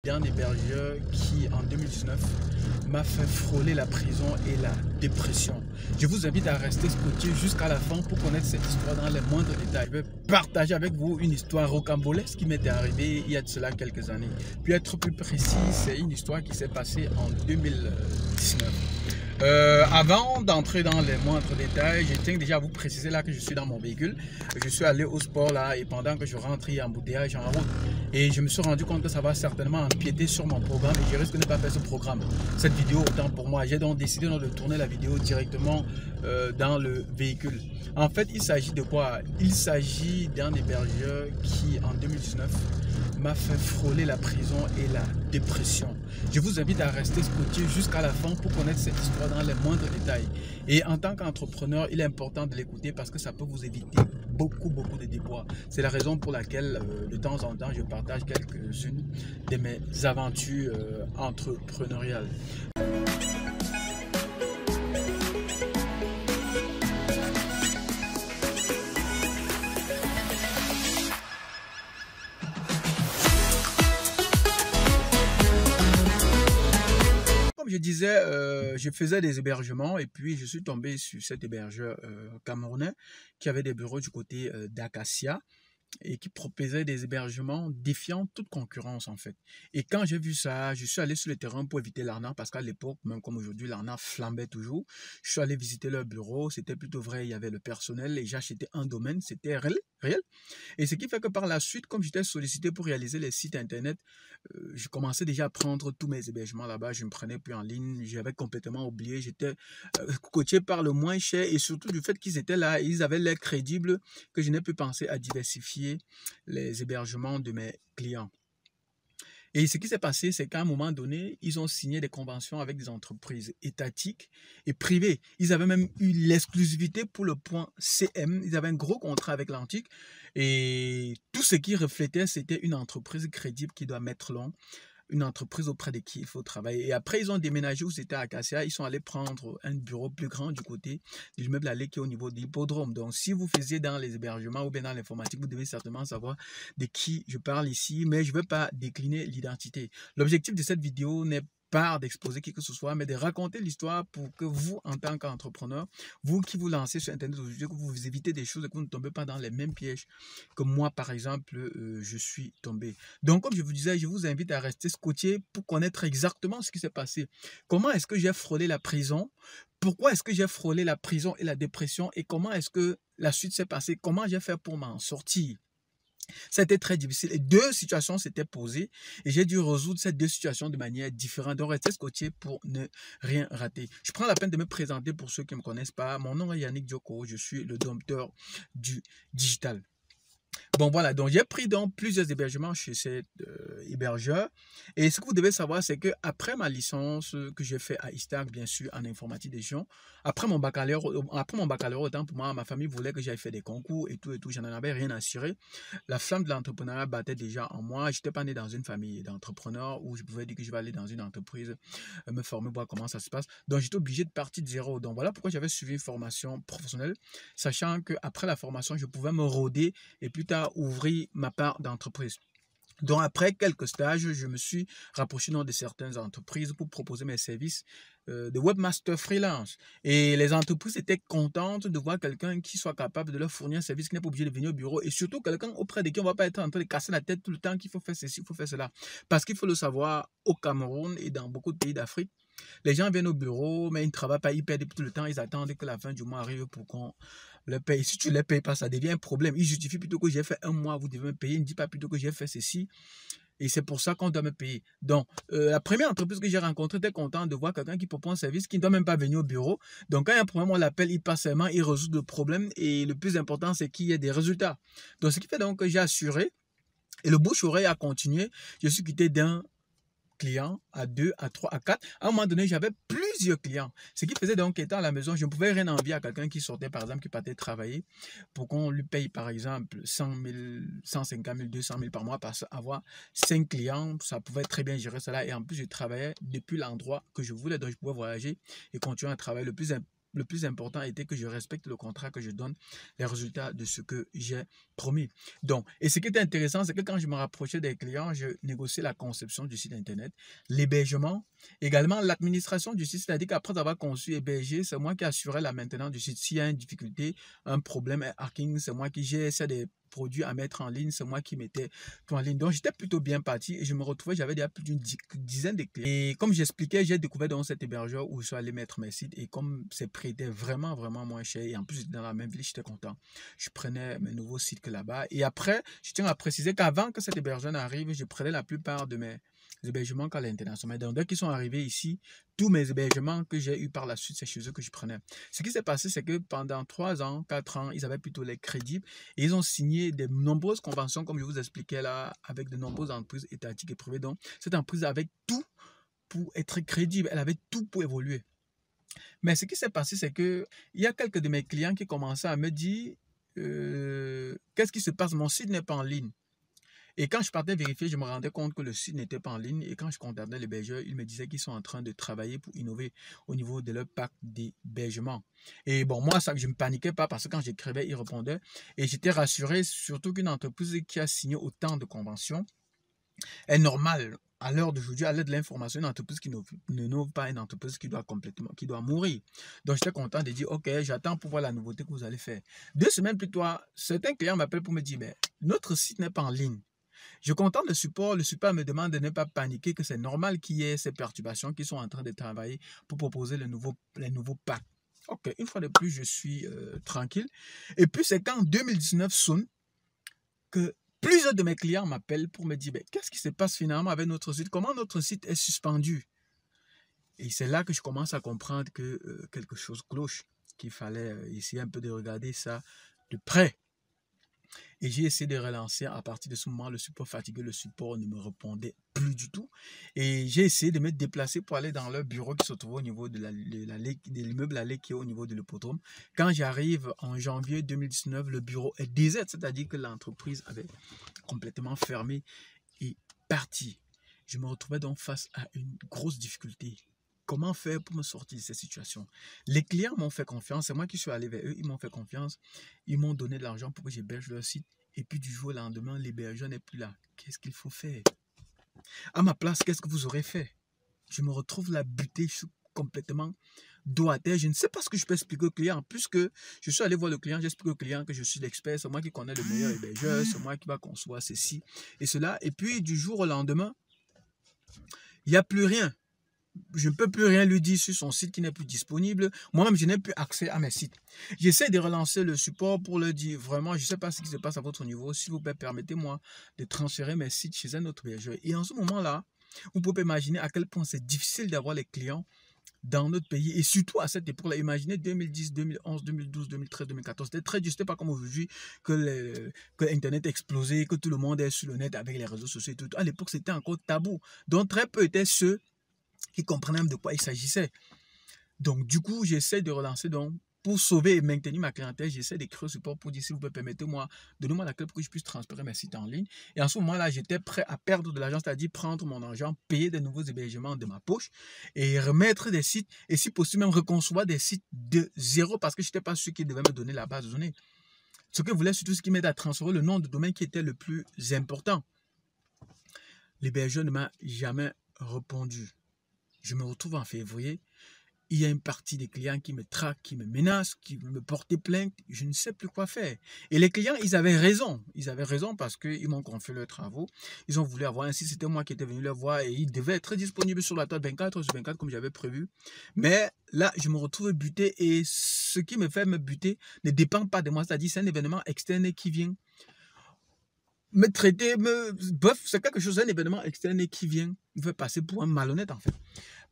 D'un hébergeur qui, en 2019, m'a fait frôler la prison et la dépression. Je vous invite à rester scotché jusqu'à la fin pour connaître cette histoire dans les moindres détails. Je vais partager avec vous une histoire rocambolesque qui m'était arrivée il y a de cela quelques années. Puis être plus précis, c'est une histoire qui s'est passée en 2019. Avant d'entrer dans les moindres détails, je tiens déjà à vous préciser là que je suis dans mon véhicule. Je suis allé au sport là et pendant que je rentre, il y a un embouteillage en route. Et je me suis rendu compte que ça va certainement empiéter sur mon programme et je risque de ne pas faire ce programme. Cette vidéo, autant pour moi. J'ai donc décidé de tourner la vidéo directement dans le véhicule. En fait, il s'agit de quoi? Il s'agit d'un hébergeur qui, en 2019, m'a fait frôler la prison et la dépression. Je vous invite à rester scotché jusqu'à la fin pour connaître cette histoire dans les moindres détails. Et en tant qu'entrepreneur, il est important de l'écouter parce que ça peut vous éviter beaucoup de déboires. C'est la raison pour laquelle de temps en temps, je partage quelques-unes de mes aventures entrepreneuriales. Comme je disais, je faisais des hébergements et puis je suis tombé sur cet hébergeur camerounais qui avait des bureaux du côté d'Acacia et qui proposait des hébergements défiant toute concurrence en fait. Et quand j'ai vu ça, je suis allé sur le terrain pour éviter l'arnaque parce qu'à l'époque, même comme aujourd'hui, l'arnaque flambait toujours. Je suis allé visiter leur bureau, c'était plutôt vrai, il y avait le personnel et j'ai acheté un domaine, c'était réel. Et ce qui fait que par la suite, comme j'étais sollicité pour réaliser les sites internet, je commençais déjà à prendre tous mes hébergements là-bas, je ne me prenais plus en ligne, j'avais complètement oublié, j'étais coaché par le moins cher et surtout du fait qu'ils étaient là, ils avaient l'air crédibles que je n'ai pu penser à diversifier les hébergements de mes clients. Et ce qui s'est passé, c'est qu'à un moment donné, ils ont signé des conventions avec des entreprises étatiques et privées. Ils avaient même eu l'exclusivité pour le point CM. Ils avaient un gros contrat avec l'Antique. Et tout ce qui reflétait, c'était une entreprise crédible qui doit mettre long, une entreprise auprès de qui il faut travailler. Et après, ils ont déménagé où c'était à Acacia. Ils sont allés prendre un bureau plus grand du côté de l'immeuble allé qui est au niveau de l'hippodrome. Donc, si vous faisiez dans les hébergements ou bien dans l'informatique, vous devez certainement savoir de qui je parle ici, mais je ne veux pas décliner l'identité. L'objectif de cette vidéo n'est pas d'exposer qui que ce soit, mais de raconter l'histoire pour que vous, en tant qu'entrepreneur, vous qui vous lancez sur Internet aujourd'hui, que vous évitez des choses et que vous ne tombez pas dans les mêmes pièges que moi, par exemple, je suis tombé. Donc, comme je vous disais, je vous invite à rester scotché pour connaître exactement ce qui s'est passé. Comment est-ce que j'ai frôlé la prison? Pourquoi est-ce que j'ai frôlé la prison et la dépression? Et comment est-ce que la suite s'est passée? Comment j'ai fait pour m'en sortir? C'était très difficile et deux situations s'étaient posées et j'ai dû résoudre ces deux situations de manière différente. Donc, restez scotché pour ne rien rater. Je prends la peine de me présenter pour ceux qui ne me connaissent pas. Mon nom est Yannick Dioko, je suis le dompteur du digital. Bon, voilà, donc j'ai pris donc plusieurs hébergements chez cet hébergeur. Et ce que vous devez savoir, c'est que après ma licence que j'ai fait à ISTAC, bien sûr, en informatique des gens, après mon baccalauréat, autant pour moi, ma famille voulait que j'aille faire des concours et tout, j'en avais rien assuré. La flamme de l'entrepreneuriat battait déjà en moi. Je n'étais pas né dans une famille d'entrepreneurs où je pouvais dire que je vais aller dans une entreprise, me former, voir comment ça se passe. Donc, j'étais obligé de partir de zéro. Donc, voilà pourquoi j'avais suivi une formation professionnelle, sachant qu'après la formation, je pouvais me rôder et plus tard ouvrir ma part d'entreprise. Donc après quelques stages, je me suis rapproché de certaines entreprises pour proposer mes services de webmaster freelance. Et les entreprises étaient contentes de voir quelqu'un qui soit capable de leur fournir un service, qui n'est pas obligé de venir au bureau et surtout quelqu'un auprès de qui on ne va pas être en train de casser la tête tout le temps qu'il faut faire ceci, il faut faire cela. Parce qu'il faut le savoir, au Cameroun et dans beaucoup de pays d'Afrique, les gens viennent au bureau, mais ils ne travaillent pas, ils perdent tout le temps, ils attendent que la fin du mois arrive pour qu'on les paye. Si tu ne les payes pas, ça devient un problème. Ils justifient plutôt que j'ai fait un mois, vous devez me payer. Ils ne disent pas plutôt que j'ai fait ceci. Et c'est pour ça qu'on doit me payer. Donc, la première entreprise que j'ai rencontrée était contente de voir quelqu'un qui propose un service qui ne doit même pas venir au bureau. Donc, quand il y a un problème, on l'appelle, il passe seulement, il résout le problème. Et le plus important, c'est qu'il y ait des résultats. Donc, ce qui fait donc que j'ai assuré. Et le bouche-oreille a continué. Je suis quitté d'un clients, à 2, à 3, à 4. À un moment donné, j'avais plusieurs clients. Ce qui faisait donc qu'étant à la maison, je ne pouvais rien envier à quelqu'un qui sortait, par exemple, qui partait travailler pour qu'on lui paye, par exemple, 100 000, 150 000, 200 000 par mois, parce qu'avoir 5 clients, ça pouvait très bien gérer cela. Et en plus, je travaillais depuis l'endroit que je voulais, donc je pouvais voyager et continuer à travailler. Le plus le plus important était que je respecte le contrat, que je donne les résultats de ce que j'ai promis. Donc, et ce qui était intéressant, c'est que quand je me rapprochais des clients, je négociais la conception du site Internet, l'hébergement, également l'administration du site, c'est-à-dire qu'après avoir conçu et hébergé, c'est moi qui assurais la maintenance du site. S'il y a une difficulté, un problème, un hacking, c'est moi qui gère des produits à mettre en ligne, c'est moi qui mettais tout en ligne. Donc, j'étais plutôt bien parti et je me retrouvais, j'avais déjà plus d'une dizaine de clients. Et comme j'expliquais, j'ai découvert dans cet hébergeur où je suis allé mettre mes sites et comme ces prix étaient vraiment, vraiment moins cher et en plus, dans la même ville, j'étais content. Je prenais mes nouveaux sites que là-bas. Et après, je tiens à préciser qu'avant que cet hébergeur n'arrive, je prenais la plupart de mes hébergements qu'à l'international. Donc, dès qu'ils sont arrivés ici, tous mes hébergements que j'ai eu par la suite, c'est chez eux que je prenais. Ce qui s'est passé, c'est que pendant 3 ans, 4 ans, ils avaient plutôt les crédits et ils ont signé de nombreuses conventions, comme je vous expliquais là, avec de nombreuses entreprises étatiques et privées. Donc, cette entreprise avait tout pour être crédible, elle avait tout pour évoluer. Mais ce qui s'est passé, c'est que il y a quelques de mes clients qui commençaient à me dire qu'est-ce qui se passe, mon site n'est pas en ligne. Et quand je partais vérifier, je me rendais compte que le site n'était pas en ligne. Et quand je contactais l'hébergeur, il me disait qu'ils sont en train de travailler pour innover au niveau de leur pack d'hébergement. Et bon, moi, ça, je ne me paniquais pas parce que quand j'écrivais, il répondait. Et j'étais rassuré, surtout qu'une entreprise qui a signé autant de conventions est normale. À l'heure d'aujourd'hui, à l'aide de l'information, une entreprise qui n'ouvre pas, une entreprise qui doit mourir. Donc, j'étais content de dire, OK, j'attends pour voir la nouveauté que vous allez faire. 2 semaines plus tard, certains clients m'appellent pour me dire, mais notre site n'est pas en ligne. Je contacte le support me demande de ne pas paniquer, que c'est normal qu'il y ait ces perturbations qui sont en train de travailler pour proposer les nouveaux packs. Ok, une fois de plus, je suis tranquille. Et puis, c'est quand 2019 sonne que plusieurs de mes clients m'appellent pour me dire, qu'est-ce qui se passe finalement avec notre site? Comment notre site est suspendu? Et c'est là que je commence à comprendre que quelque chose cloche, qu'il fallait essayer un peu de regarder ça de près. Et j'ai essayé de relancer. À partir de ce moment, le support fatigué, le support ne me répondait plus du tout. Et j'ai essayé de me déplacer pour aller dans leur bureau qui se trouve au niveau de l'immeuble Allée qui est au niveau de l'hippodrome. Quand j'arrive en janvier 2019, le bureau est désert, c'est-à-dire que l'entreprise avait complètement fermé et parti. Je me retrouvais donc face à une grosse difficulté. Comment faire pour me sortir de cette situation? Les clients m'ont fait confiance, c'est moi qui suis allé vers eux, ils m'ont fait confiance, ils m'ont donné de l'argent pour que j'héberge leur site. Et puis du jour au lendemain, l'hébergeur n'est plus là. Qu'est-ce qu'il faut faire? À ma place, qu'est-ce que vous aurez fait? Je me retrouve là buté, je suis complètement dos à terre. Je ne sais pas ce que je peux expliquer au client. Puisque je suis allé voir le client, j'explique au client que je suis l'expert, c'est moi qui connais le meilleur hébergeur, c'est moi qui va concevoir ceci et cela. Et puis du jour au lendemain, il n'y a plus rien. Je ne peux plus rien lui dire sur son site qui n'est plus disponible. Moi-même, je n'ai plus accès à mes sites. J'essaie de relancer le support pour leur dire vraiment, je ne sais pas ce qui se passe à votre niveau. S'il vous plaît, permettez-moi de transférer mes sites chez un autre hébergeur. Et en ce moment-là, vous pouvez imaginer à quel point c'est difficile d'avoir les clients dans notre pays. Et surtout à cette époque-là, imaginez 2010, 2011, 2012, 2013, 2014. C'était très dur. C'était pas comme aujourd'hui que Internet a explosé, que tout le monde est sur le net avec les réseaux sociaux et tout. À l'époque, c'était encore tabou. Donc, très peu étaient ceux qui comprenaient même de quoi il s'agissait. Donc, du coup, j'essaie de relancer. Donc, pour sauver et maintenir ma clientèle, j'essaie d'écrire au support pour dire, s'il vous plaît, permettez-moi, donnez-moi la clé pour que je puisse transférer mes sites en ligne. Et en ce moment-là, j'étais prêt à perdre de l'argent, c'est-à-dire prendre mon argent, payer de nouveaux hébergements de ma poche et remettre des sites, et si possible, même reconcevoir des sites de zéro parce que je n'étais pas sûr qu'ils devaient me donner la base de données. Ce que je voulais surtout, ce qui m'aide à transférer le nom de domaine qui était le plus important. L'hébergeur ne m'a jamais répondu. Je me retrouve en février, il y a une partie des clients qui me traquent, qui me menacent, qui me portent plainte, je ne sais plus quoi faire. Et les clients, ils avaient raison. Ils avaient raison parce qu'ils m'ont confié leurs travaux. Ils ont voulu avoir ainsi, c'était moi qui étais venu les voir et ils devaient être disponibles sur la toile 24/24 comme j'avais prévu. Mais là, je me retrouve buté et ce qui me fait me buter ne dépend pas de moi. C'est-à-dire, c'est un événement externe qui vient me traiter, bref, c'est quelque chose, un événement externe qui vient me faire passer pour un malhonnête en fait.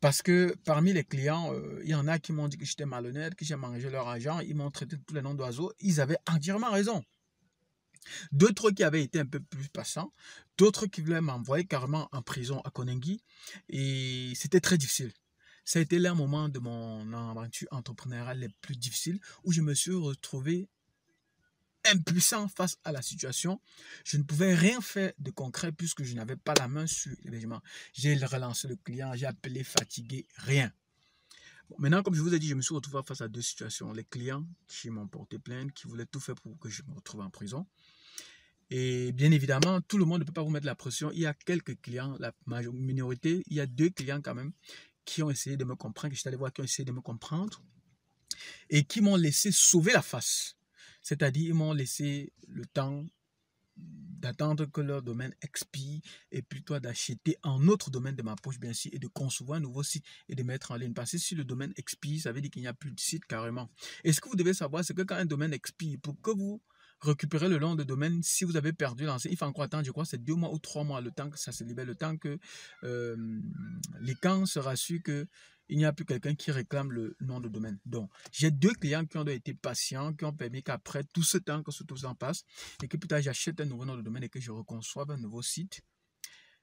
Parce que parmi les clients, il y en a qui m'ont dit que j'étais malhonnête, que j'ai mangé leur argent, ils m'ont traité de tous les noms d'oiseaux, ils avaient entièrement raison. D'autres qui avaient été un peu plus passants, d'autres qui voulaient m'envoyer carrément en prison à Konengi, et c'était très difficile. Ça a été l'un moment de mon aventure entrepreneuriale les plus difficiles, où je me suis retrouvé impuissant face à la situation. Je ne pouvais rien faire de concret puisque je n'avais pas la main sur l'hébergement. J'ai relancé le client, j'ai appelé fatigué, rien. Bon, maintenant, comme je vous ai dit, je me suis retrouvé face à deux situations. Les clients qui m'ont porté plainte, qui voulaient tout faire pour que je me retrouve en prison. Et bien évidemment, tout le monde ne peut pas vous mettre la pression. Il y a quelques clients, la minorité, il y a 2 clients quand même qui ont essayé de me comprendre, que je suis allé voir, qui ont essayé de me comprendre et qui m'ont laissé sauver la face. C'est-à-dire, ils m'ont laissé le temps d'attendre que leur domaine expire et plutôt d'acheter un autre domaine de ma poche, bien sûr, et de concevoir un nouveau site et de mettre en ligne. Parce que si le domaine expire, ça veut dire qu'il n'y a plus de site carrément. Et ce que vous devez savoir, c'est que quand un domaine expire, pour que vous récupérez le nom de domaine, si vous avez perdu l'ancien, il faut encore attendre, je crois, c'est 2 mois ou 3 mois, le temps que ça se libère, le temps que les camps se rassurent que il n'y a plus quelqu'un qui réclame le nom de domaine. Donc, j'ai 2 clients qui ont été patients, qui ont permis qu'après tout ce temps, que tout ça passe, et que plus tard j'achète un nouveau nom de domaine et que je reconçoive un nouveau site.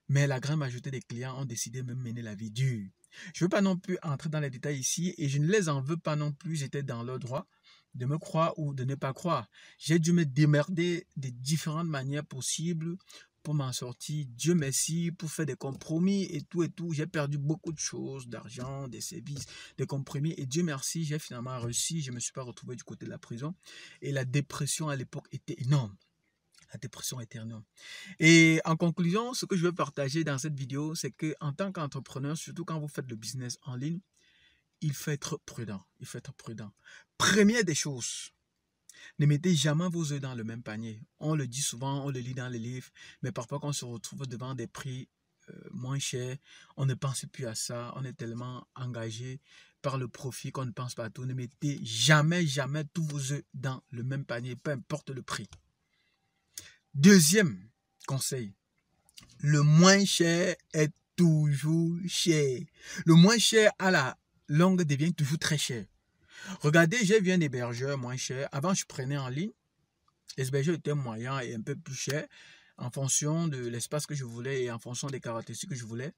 Mais la grande majorité des clients ont décidé de me mener la vie dure. Je ne veux pas non plus entrer dans les détails ici et je ne les en veux pas non plus. J'étais dans leur droit de me croire ou de ne pas croire. J'ai dû me démerder de différentes manières possibles pour m'en sortir. Dieu merci, pour faire des compromis et tout et tout. J'ai perdu beaucoup de choses, d'argent, des services, des compromis. Et Dieu merci, j'ai finalement réussi. Je ne me suis pas retrouvé du côté de la prison. Et la dépression à l'époque était énorme. La dépression était énorme. Et en conclusion, ce que je veux partager dans cette vidéo, c'est qu'en tant qu'entrepreneur, surtout quand vous faites le business en ligne, il faut être prudent. Il faut être prudent. Première des choses, ne mettez jamais vos œufs dans le même panier. On le dit souvent, on le lit dans les livres, mais parfois quand on se retrouve devant des prix moins chers, on ne pense plus à ça. On est tellement engagé par le profit qu'on ne pense pas à tout. Ne mettez jamais, jamais tous vos œufs dans le même panier, peu importe le prix. Deuxième conseil, le moins cher est toujours cher. Le moins cher à la longue devient toujours très cher. Regardez, j'ai vu un hébergeur moins cher. Avant, je prenais en ligne. Les hébergeurs étaient moyens et un peu plus chers en fonction de l'espace que je voulais et en fonction des caractéristiques que je voulais.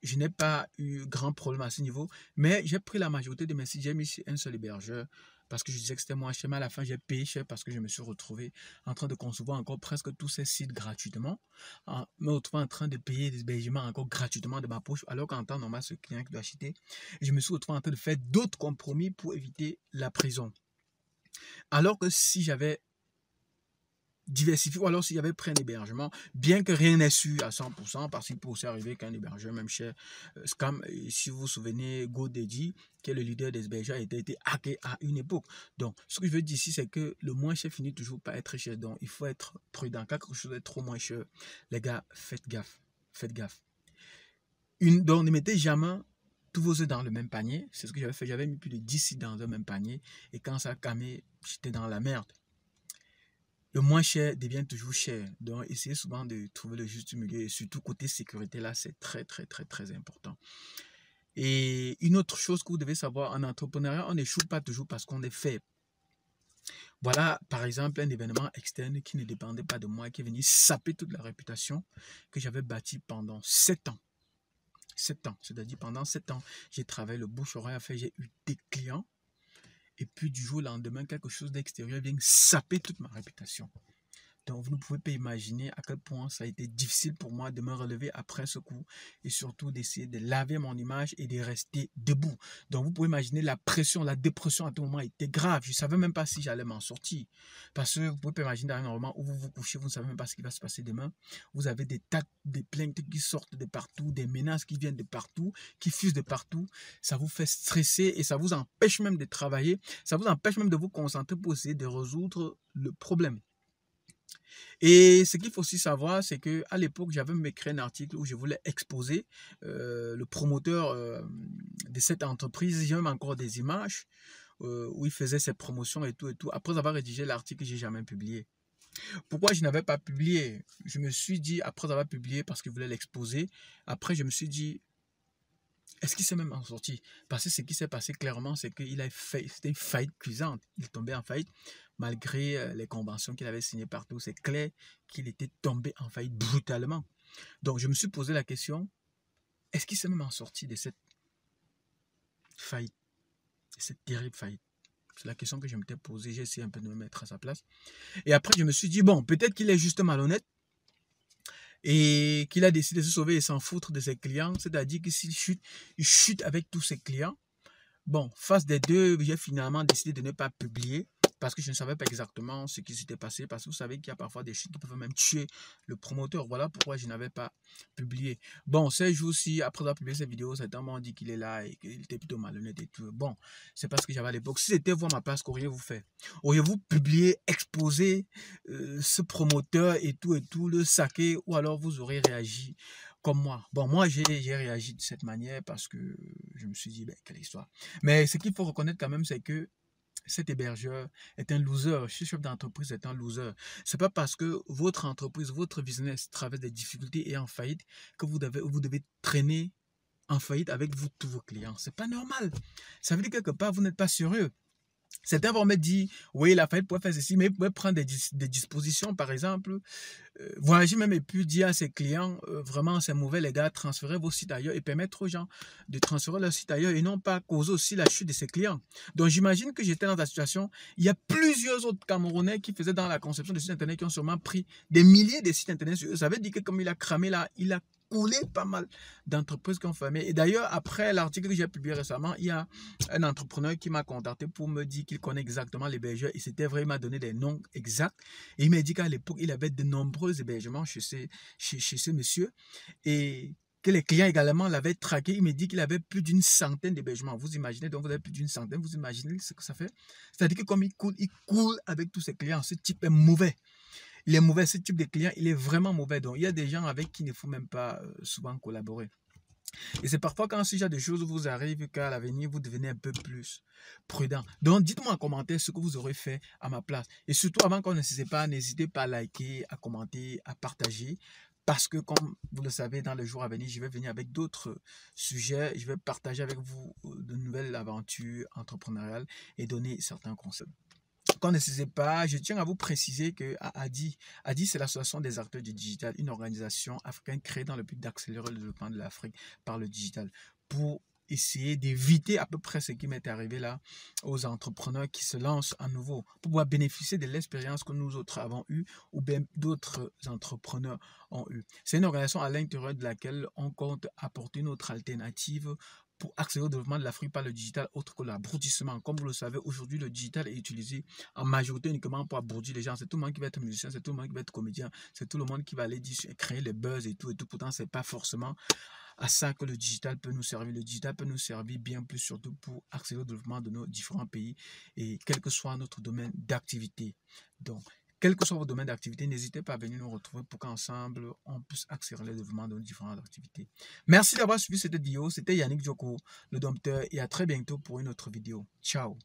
Je n'ai pas eu grand problème à ce niveau, mais j'ai pris la majorité de mes sites. J'ai mis un seul hébergeur parce que je disais que c'était moins cher, mais à la fin, j'ai payé cher parce que je me suis retrouvé en train de concevoir encore presque tous ces sites gratuitement, me retrouvant en train de payer des hébergements encore gratuitement de ma poche, alors qu'en temps normal, ce client qui doit acheter, je me suis retrouvé en train de faire d'autres compromis pour éviter la prison. Alors que si j'avais diversifié, ou alors s'il y avait pris un hébergement, bien que rien n'est sûr à 100%, parce qu'il peut aussi arriver qu'un hébergeur, même cher, scam, si vous vous souvenez, GoDaddy, qui est le leader des hébergeurs, a été hacké à une époque. Donc, ce que je veux dire ici, c'est que le moins cher finit toujours par être cher. Donc, il faut être prudent. Quand quelque chose est trop moins cher, les gars, faites gaffe. Faites gaffe. Donc, ne mettez jamais tous vos œufs dans le même panier. C'est ce que j'avais fait. J'avais mis plus de 10 sites dans le même panier. Et quand ça a camé, j'étais dans la merde. Le moins cher devient toujours cher. Donc, essayez souvent de trouver le juste milieu. Et surtout, côté sécurité, là, c'est très, très, très, très important. Et une autre chose que vous devez savoir, en entrepreneuriat, on n'échoue pas toujours parce qu'on est faible. Voilà, par exemple, un événement externe qui ne dépendait pas de moi, qui est venu saper toute la réputation que j'avais bâtie pendant 7 ans. 7 ans. C'est-à-dire, pendant 7 ans, j'ai travaillé le bouche-oreille à faire, j'ai eu des clients. Et puis du jour au lendemain, quelque chose d'extérieur vient saper toute ma réputation. Donc vous ne pouvez pas imaginer à quel point ça a été difficile pour moi de me relever après ce coup et surtout d'essayer de laver mon image et de rester debout. Donc vous pouvez imaginer la pression, la dépression à tout moment était grave. Je ne savais même pas si j'allais m'en sortir. Parce que vous pouvez pas imaginer dans un moment où vous vous couchez, vous ne savez même pas ce qui va se passer demain. Vous avez des tas de plaintes qui sortent de partout, des menaces qui viennent de partout, qui fusent de partout. Ça vous fait stresser et ça vous empêche même de travailler. Ça vous empêche même de vous concentrer pour essayer de résoudre le problème. Et ce qu'il faut aussi savoir, c'est qu'à l'époque, j'avais même écrit un article où je voulais exposer le promoteur de cette entreprise. J'ai même encore des images où il faisait ses promotions et tout et tout. Après avoir rédigé l'article, je n'ai jamais publié. Pourquoi je n'avais pas publié? Je me suis dit, après avoir publié, parce qu'il voulait l'exposer, après je me suis dit, est-ce qu'il s'est même en sorti? Parce que ce qui s'est passé clairement, c'est qu'il a fait, c'était une faillite cuisante. Il tombait en faillite malgré les conventions qu'il avait signées partout. C'est clair qu'il était tombé en faillite brutalement. Donc je me suis posé la question, est-ce qu'il s'est même en sorti de cette faillite, de cette terrible faillite? C'est la question que je m'étais posée. J'ai essayé un peu de me mettre à sa place. Et après, je me suis dit, bon, peut-être qu'il est juste malhonnête et qu'il a décidé de se sauver et s'en foutre de ses clients. C'est-à-dire que s'il chute, il chute avec tous ses clients. Bon, face des deux, j'ai finalement décidé de ne pas publier parce que je ne savais pas exactement ce qui s'était passé, parce que vous savez qu'il y a parfois des chutes qui peuvent même tuer le promoteur. Voilà pourquoi je n'avais pas publié. Bon, ces jours-ci, après avoir publié cette vidéo, certains m'ont dit qu'il est là et qu'il était plutôt malhonnête et tout. Bon, c'est parce que j'avais à l'époque. Si c'était vous à ma place, qu'auriez-vous fait? Auriez-vous publié, exposé ce promoteur et tout, le saquer, ou alors vous aurez réagi comme moi? Bon, moi, j'ai réagi de cette manière parce que je me suis dit, ben, quelle histoire. Mais ce qu'il faut reconnaître quand même, c'est que cet hébergeur est un loser. Ce chef d'entreprise est un loser. C'est pas parce que votre entreprise, votre business traverse des difficultés et est en faillite que vous devez traîner en faillite avec vous, tous vos clients. C'est pas normal. Ça veut dire quelque part, vous n'êtes pas sérieux. Certains vont me dire, oui, la faillite pourrait faire ceci, mais il pourrait prendre des dispositions, par exemple. Voyager même et puis dire à ses clients, vraiment, c'est mauvais, les gars, transférez vos sites ailleurs et permettre aux gens de transférer leur site ailleurs et non pas causer aussi la chute de ses clients. Donc, j'imagine que j'étais dans la situation. Il y a plusieurs autres Camerounais qui faisaient dans la conception de sites Internet qui ont sûrement pris des milliers de sites Internet sur eux. Ça veut dire que comme il a cramé là, il a coulé pas mal d'entreprises qui ont fermé. Et d'ailleurs, après l'article que j'ai publié récemment, il y a un entrepreneur qui m'a contacté pour me dire qu'il connaît exactement l'hébergeur. Et c'était vrai, il m'a donné des noms exacts. Et il m'a dit qu'à l'époque, il avait de nombreux hébergements chez ce monsieur. Et que les clients également l'avaient traqué. Il me dit qu'il avait plus d'une centaine d'hébergements. Vous imaginez, donc vous avez plus d'une centaine, vous imaginez ce que ça fait? C'est-à-dire que comme il coule avec tous ses clients. Ce type est mauvais. Il est mauvais, ce type de client, il est vraiment mauvais. Donc, il y a des gens avec qui il ne faut même pas souvent collaborer. Et c'est parfois quand ce genre de choses vous arrivent qu'à l'avenir, vous devenez un peu plus prudent. Donc, dites-moi en commentaire ce que vous aurez fait à ma place. Et surtout, avant qu'on ne se sépare, n'hésitez pas à liker, à commenter, à partager. Parce que, comme vous le savez, dans les jours à venir, je vais venir avec d'autres sujets. Je vais partager avec vous de nouvelles aventures entrepreneuriales et donner certains conseils. Quand ne sait pas, je tiens à vous préciser que ADI, c'est l'association des acteurs du digital, une organisation africaine créée dans le but d'accélérer le développement de l'Afrique par le digital pour essayer d'éviter à peu près ce qui m'est arrivé là aux entrepreneurs qui se lancent à nouveau pour pouvoir bénéficier de l'expérience que nous autres avons eue ou bien d'autres entrepreneurs ont eu. C'est une organisation à l'intérieur de laquelle on compte apporter une autre alternative pour accélérer au développement de l'Afrique par le digital autre que l'abrutissement. Comme vous le savez, aujourd'hui, le digital est utilisé en majorité uniquement pour abrutir les gens. C'est tout le monde qui va être musicien, c'est tout le monde qui va être comédien, c'est tout le monde qui va aller créer les buzz et tout. Pourtant, ce n'est pas forcément à ça que le digital peut nous servir. Le digital peut nous servir bien plus, surtout pour accélérer au développement de nos différents pays et quel que soit notre domaine d'activité. Donc, quel que soit votre domaine d'activité, n'hésitez pas à venir nous retrouver pour qu'ensemble, on puisse accélérer le développement de nos différentes activités. Merci d'avoir suivi cette vidéo. C'était Yannick Djoko, le dompteur, et à très bientôt pour une autre vidéo. Ciao!